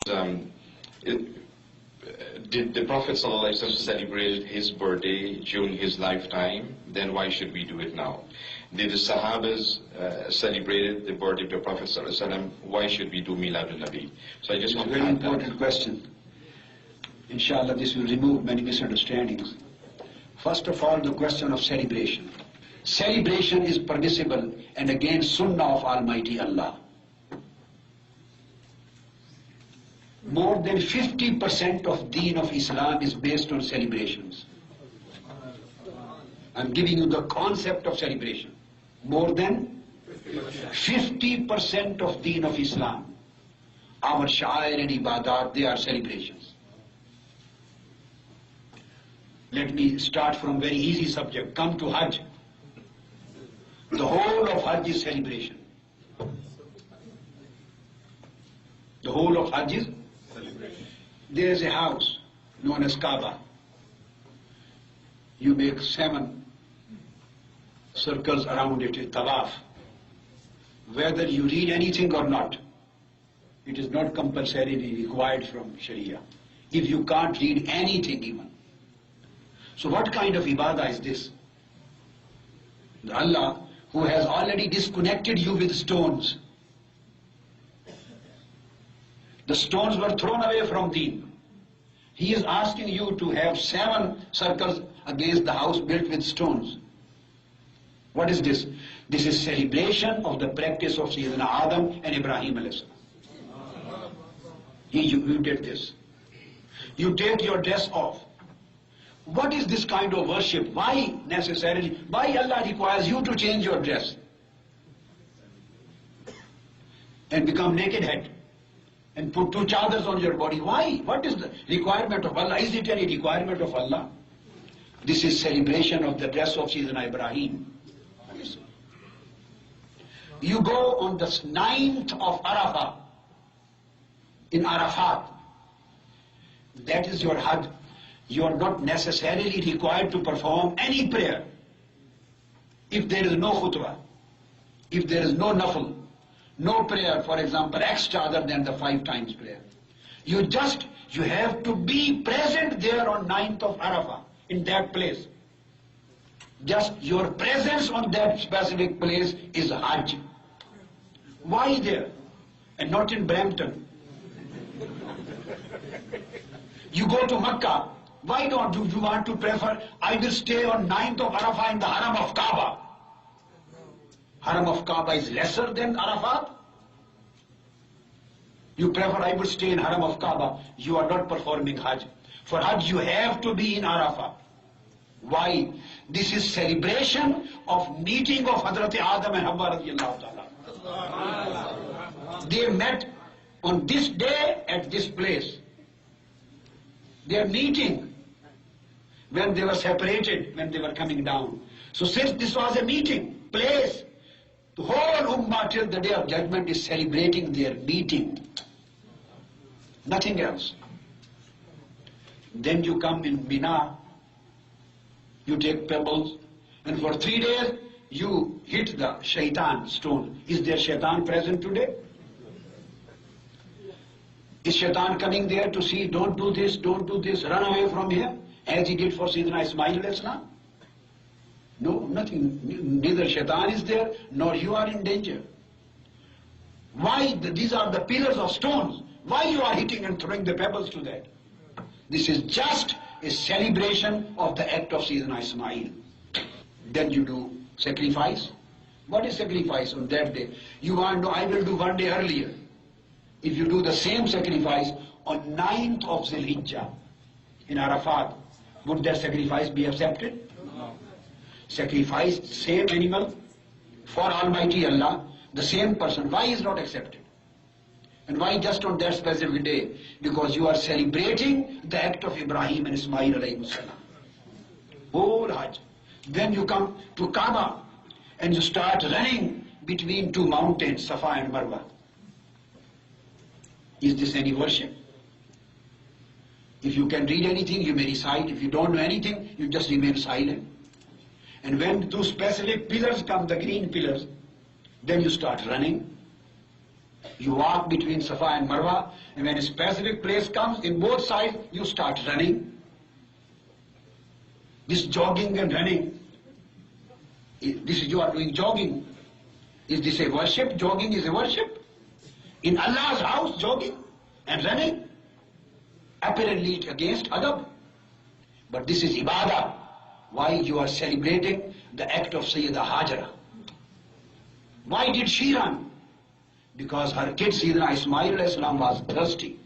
Um, it, did the Prophet ﷺ celebrate his birthday during his lifetime? Then why should we do it now? Did the Sahabas celebrated the birthday of the Prophet ﷺ? Why should we do Milad al-Nabi? So I just want to very important question. Inshallah, this will remove many misunderstandings. First of all, the question of celebration. Celebration is permissible and against Sunnah of Almighty Allah. More than 50% of Deen of Islam is based on celebrations. I'm giving you the concept of celebration. More than 50% of Deen of Islam, our Sha'air and Ibadat, they are celebrations. Let me start from very easy subject. Come to Hajj. The whole of Hajj is celebration. The whole of Hajj is celebration. There is a house known as Kaaba. You make 7 circles around it, a tawaf. Whether you read anything or not, it is not compulsorily required from Sharia. If you can't read anything even. So what kind of ibadah is this? The Allah who has already disconnected you with stones. The stones were thrown away from Deen. He is asking you to have 7 circles against the house built with stones. What is this? This is celebration of the practice of Sayyidina Adam and Ibrahim alayhi salam. You did this. You take your dress off. What is this kind of worship? Why necessarily? Why Allah requires you to change your dress and become naked head and put 2 chadars on your body? Why? What is the requirement of Allah? Is it any requirement of Allah? This is celebration of the dress of Sayyidina Ibrahim. You go on the 9th of Arafah in Arafat. That is your Hajj. You are not necessarily required to perform any prayer. If there is no khutbah, if there is no nafl, no prayer, for example, extra other than the 5 times prayer. You have to be present there on 9th of Arafah, in that place. Just your presence on that specific place is Hajj. Why there? And not in Brampton. You go to Makkah. Why don't you want to prefer, I will stay on 9th of Arafah in the Haram of Kaaba? Haram of Kaaba is lesser than Arafat? You prefer, I will stay in Haram of Kaaba. You are not performing Hajj. For Hajj you have to be in Arafah. Why? This is celebration of meeting of Hazrat Adam and Hawwa radiyallahu ta'ala. They met on this day at this place. They are meeting when they were separated, when they were coming down. So since this was a meeting place, the whole Ummah till the day of judgment is celebrating their meeting. Nothing else. Then you come in Mina, you take pebbles, and for 3 days you hit the shaitan stone. Is there shaitan present today? Is shaitan coming there to see, don't do this, run away from here, as he did for Sayyidina Ismail alayhi salam? No, nothing. Neither shaitan is there, nor you are in danger. Why? These are the pillars of stones. Why you are hitting and throwing the pebbles to that? This is just a celebration of the act of Sayyidina Ismail. Then you do sacrifice. What is sacrifice on that day? You want to know, I will do 1 day earlier. If you do the same sacrifice on 9th of Zilhijjah in Arafat, would that sacrifice be accepted? No. Sacrifice same animal for Almighty Allah, the same person. Why is not accepted? And why just on that specific day? Because you are celebrating the act of Ibrahim and Ismail alayhi salam. Whole Hajj. Then you come to Kaaba and you start running between 2 mountains, Safa and Marwa. Is this any worship? If you can read anything, you may recite. If you don't know anything, you just remain silent. And when 2 specific pillars come, the green pillars, then you start running. You walk between Safa and Marwa, and when a specific place comes, in both sides, you start running. This jogging and running, this is you are doing jogging. Is this a worship? Jogging is a worship. In Allah's house, jogging and running. Apparently it's against adab. But this is ibadah. Why you are celebrating the act of Sayyidah Hajara? Why did she run? Because her kid Sayyidina Ismail alayhi salam was thirsty.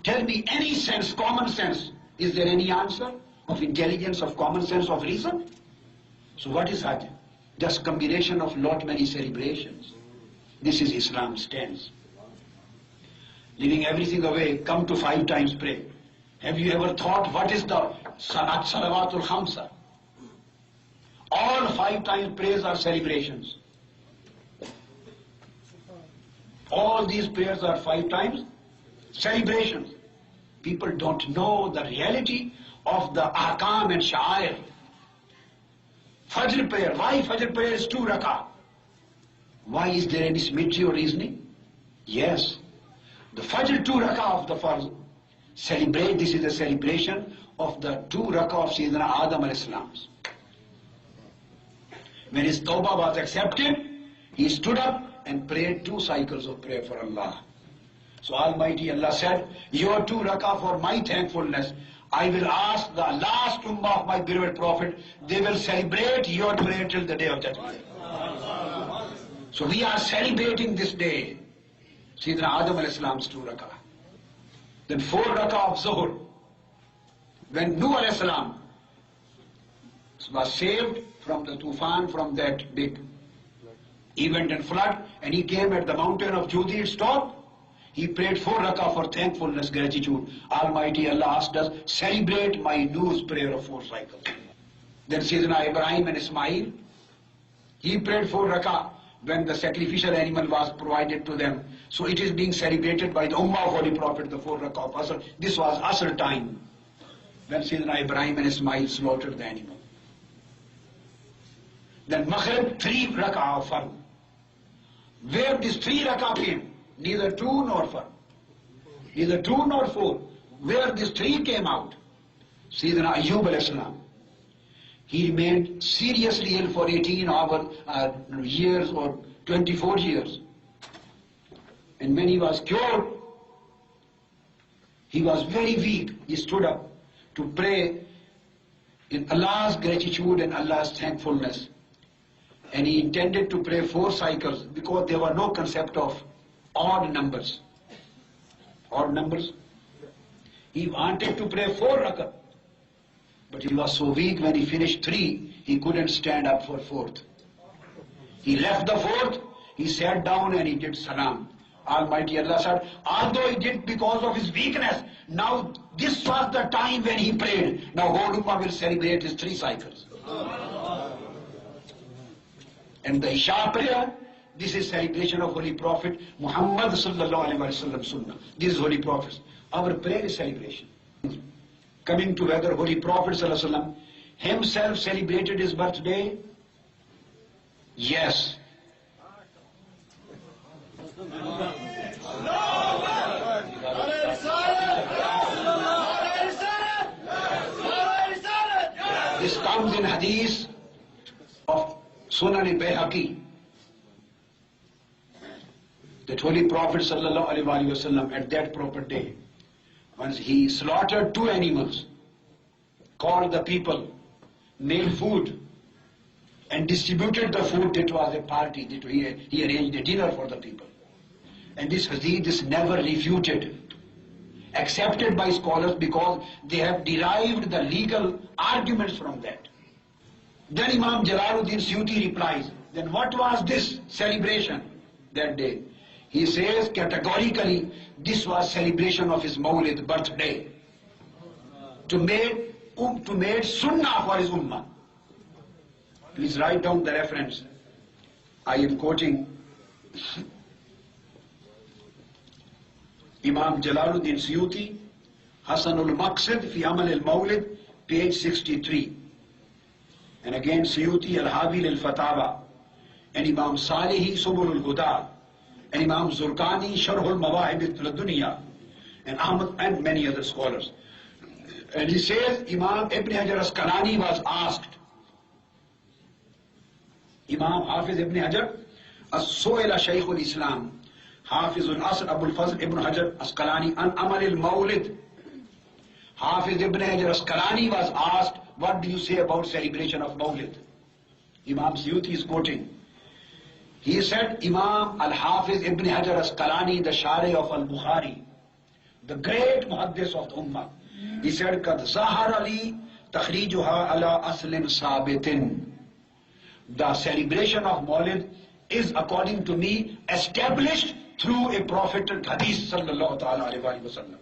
Tell me any sense, common sense. Is there any answer of intelligence, of common sense, of reason? So what is Hajj? Just combination of lot many celebrations. This is Islam's stance. Leaving everything away, come to 5 times pray. Have you ever thought what is the Salawatul Khamsa? All 5 times prayers are celebrations. All these prayers are 5 times celebrations. People don't know the reality of the ahkam and sha'air. Fajr prayer. Why Fajr prayer is 2 rak'ah? Why is there any symmetry or reasoning? Yes. The Fajr 2 rak'ah of the Farz. Celebrate, this is a celebration of the 2 rak'ah of Sayyidina Adam alayhi salams. When his tawbah was accepted, he stood up and prayed 2 cycles of prayer for Allah. So Almighty Allah said, your 2 rak'ah for my thankfulness, I will ask the last ummah of my beloved Prophet, they will celebrate your prayer till the day of judgment. So we are celebrating this day, Sayyidina Adam alayhi salam's 2 rak'ah. Then 4 rak'ah of Zuhr. When Nuh alayhi salam was saved from the tufan, from that big event and flood, and he came at the mountain of Judi, it stopped. He prayed 4 rak'ah for thankfulness, gratitude. Almighty Allah asked us, celebrate my Nuh's prayer of 4 cycles. Then Sayyidina Ibrahim and Ismail, he prayed 4 rak'ah when the sacrificial animal was provided to them. So it is being celebrated by the Ummah of Holy Prophet, the 4 rak'ah of Asr. This was Asr time, when Sayyidina Ibrahim and Ismail slaughtered the animal. Then Maghrib, 3 rak'ah of Fard. Where this 3 rak'ah came, neither 2 nor 4. Neither 2 nor 4. Where this 3 came out, Sayyidina Ayyub alayhi salam, he remained seriously ill for 18 years or 24 years. And when he was cured, he was very weak. He stood up to pray in Allah's gratitude and Allah's thankfulness. And he intended to pray 4 cycles because there were no concept of odd numbers. Odd numbers. He wanted to pray 4 rak'ah. But he was so weak when he finished 3, he couldn't stand up for 4th. He left the 4th, he sat down and he did salam. Almighty Allah said, although he did because of his weakness, now this was the time when he prayed. Now whole Ummah will celebrate his 3 cycles. And the Isha prayer, this is celebration of Holy Prophet Muhammed sallallahu alaihi wasallam sunnah. This is Holy Prophet. Our prayer is celebration. Coming to whether Holy Prophet sallallahu alaihi wasallam himself celebrated his birthday? Yes. This comes in hadith of Sunan al-Bayhaqi, that Holy Prophet sallallahu alaihi wasallam at that proper day, once he slaughtered 2 animals, called the people, made food, and distributed the food. It was a party. He arranged a dinner for the people. And this hadith is never refuted, accepted by scholars because they have derived the legal arguments from that. Then Imam Jalaluddin Suyuti replies, then what was this celebration that day? He says categorically, this was celebration of his Mawlid, birthday, to make sunnah for his ummah. Please write down the reference. I am quoting Imam Jalaluddin Suyuti, Hasanul Maqsid fi Amal al-Mawlid, page 63. And again Suyuti al-Habil al-Fatawa, and Imam Salihi Subul al-Huda, and Imam Zurqani, Sharhul Mawahib al-Dunya, and Ahmad and many other scholars. And he says Imam Ibn Hajar Asqalani was asked, Imam Hafiz Ibn Hajar, As-Su'ila Shaykh al-Islam, Hafiz al-Asr Abu al-Fazl Ibn Hajar Asqalani, an Amal al-Mawlid. Hafiz Ibn Hajar Asqalani was asked, what do you say about celebration of Mawlid? Imam Suyuti is quoting. He said, Imam al-Hafiz Ibn Hajar Asqalani, the Shari of al-Bukhari, the great muhaddis of the Ummah, he said, Kad Zahar Ali takhrijuha ala aslin sabitin. The celebration of Mawlid is, according to me, established through a prophet hadith sallallahu ta'ala alayhi wa sallam.